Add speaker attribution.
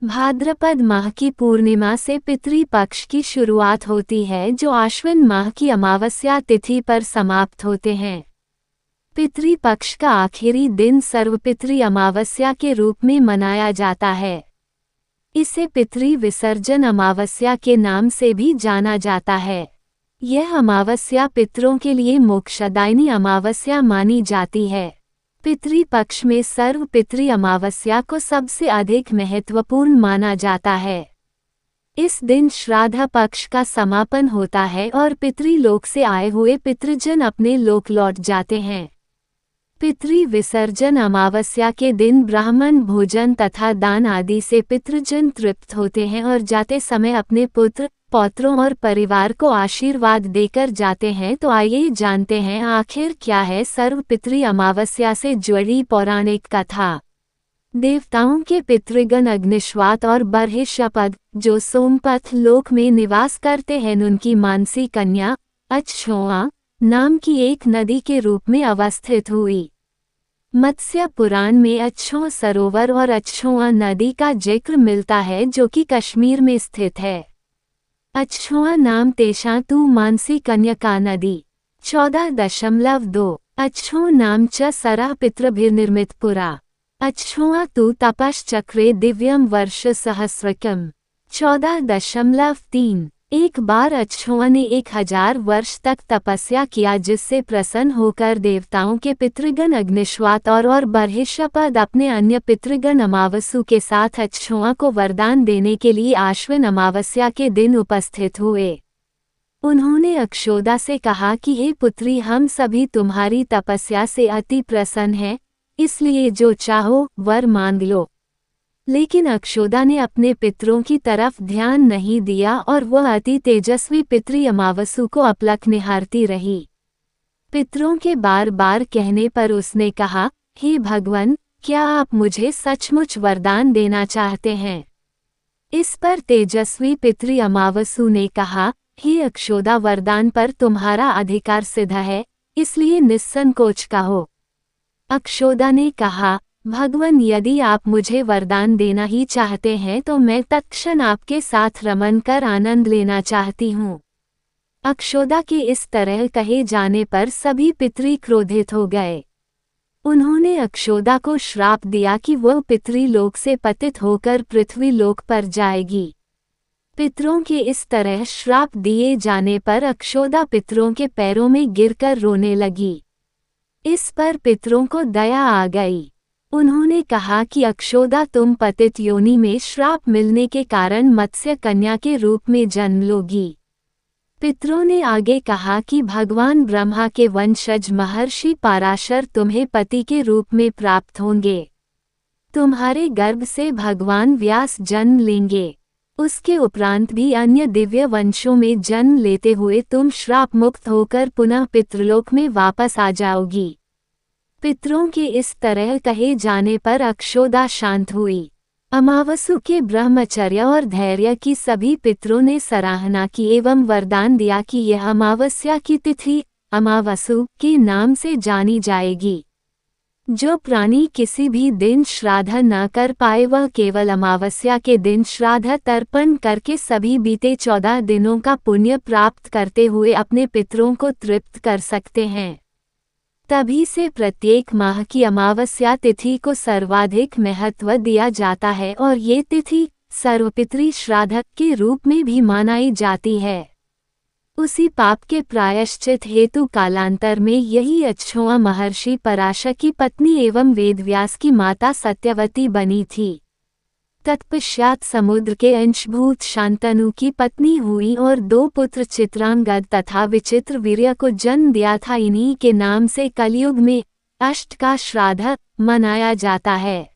Speaker 1: भाद्रपद माह की पूर्णिमा से पितृपक्ष की शुरुआत होती है जो आश्विन माह की अमावस्या तिथि पर समाप्त होते हैं। पितृपक्ष का आखिरी दिन सर्वपितृ अमावस्या के रूप में मनाया जाता है। इसे पितृ विसर्जन अमावस्या के नाम से भी जाना जाता है। यह अमावस्या पितरों के लिए मोक्षदायिनी अमावस्या मानी जाती है। पितृपक्ष में सर्व पितृ अमावस्या को सबसे अधिक महत्वपूर्ण माना जाता है। इस दिन श्राद्ध पक्ष का समापन होता है और पितृलोक से आए हुए पितृजन अपने लोक लौट जाते हैं। पितृ विसर्जन अमावस्या के दिन ब्राह्मण भोजन तथा दान आदि से पितृजन तृप्त होते हैं और जाते समय अपने पुत्र पौत्रों और परिवार को आशीर्वाद देकर जाते हैं। तो आइए जानते हैं आखिर क्या है सर्व पितृ अमावस्या से जुड़ी पौराणिक कथा। देवताओं के पितृगण अग्निश्वात और बर्हिष्यपद जो सोमपथ लोक में निवास करते हैं उनकी मानसी कन्या अक्षौआ नाम की एक नदी के रूप में अवस्थित हुई। मत्स्य पुराण में अक्षौ सरोवर और अक्षौआ नदी का जिक्र मिलता है जो कि कश्मीर में स्थित है। अक्षौआ नाम तेषां तु मानसी कन्यका नदी 14.2 अक्षौ नाम च सरः पितृभिर्निर्मित पुरा अक्षौआ तु तपश्चक्रे दिव्यम वर्ष सहस्रकम् 14.3 एक बार अक्षौआ ने 1000 वर्ष तक तपस्या किया जिससे प्रसन्न होकर देवताओं के पितृगण अग्निश्वात और बर्हिष्यपद अपने अन्य पितृगण अमावस्या के साथ अक्षौआ को वरदान देने के लिए आश्विन अमावस्या के दिन उपस्थित हुए। उन्होंने अक्षौदा से कहा कि हे पुत्री, हम सभी तुम्हारी तपस्या से अति प्रसन्न हैं, इसलिए जो चाहो वर मांग लो। लेकिन अक्षौदा ने अपने पितरों की तरफ ध्यान नहीं दिया और वह अति तेजस्वी पितृ अमावस्या को अपलक निहारती रही। पितरों के बार बार कहने पर उसने कहा, हे भगवान, क्या आप मुझे सचमुच वरदान देना चाहते हैं? इस पर तेजस्वी पितृ अमावस्या ने कहा, हे अक्षौदा, वरदान पर तुम्हारा अधिकार सिद्ध है, इसलिए निस्संकोच कहो। अक्षौदा ने कहा, भगवान, यदि आप मुझे वरदान देना ही चाहते हैं तो मैं तत्क्षण आपके साथ रमन कर आनंद लेना चाहती हूँ। अक्षौदा के इस तरह कहे जाने पर सभी पितृ क्रोधित हो गए। उन्होंने अक्षौदा को श्राप दिया कि वह पितृलोक से पतित होकर पृथ्वी लोक पर जाएगी। पितरों के इस तरह श्राप दिए जाने पर अक्षौदा पितरों के पैरों में गिरकर रोने लगी। इस पर पितरों को दया आ गई। उन्होंने कहा कि अक्षौदा, तुम पतित योनि में श्राप मिलने के कारण मत्स्य कन्या के रूप में जन्म लोगी। पितरों ने आगे कहा कि भगवान ब्रह्मा के वंशज महर्षि पराशर तुम्हें पति के रूप में प्राप्त होंगे। तुम्हारे गर्भ से भगवान व्यास जन्म लेंगे। उसके उपरांत भी अन्य दिव्य वंशों में जन्म लेते हुए तुम श्राप मुक्त होकर पुनः पितृलोक में वापस आ जाओगी। पितरों के इस तरह कहे जाने पर अक्षौदा शांत हुई। अमावस्या के ब्रह्मचर्य और धैर्य की सभी पितरों ने सराहना की एवं वरदान दिया कि यह अमावस्या की तिथि अमावस्या के नाम से जानी जाएगी। जो प्राणी किसी भी दिन श्राद्ध न कर पाए वह केवल अमावस्या के दिन श्राद्ध तर्पण करके सभी बीते 14 दिनों का पुण्य प्राप्त करते हुए अपने पितरों को तृप्त कर सकते हैं। तभी से प्रत्येक माह की अमावस्या तिथि को सर्वाधिक महत्व दिया जाता है और ये तिथि सर्वपितृ श्राद्ध के रूप में भी मनाई जाती है। उसी पाप के प्रायश्चित हेतु कालांतर में यही अक्षौआ महर्षि पराशर की पत्नी एवं वेदव्यास की माता सत्यवती बनी थी। तत्पश्चात समुद्र के अंशभूत शांतनु की पत्नी हुई और 2 पुत्र चित्रांगद तथा विचित्र वीर्य को जन्म दिया था। इन्हीं के नाम से कलयुग में अष्ट का श्राद्ध मनाया जाता है।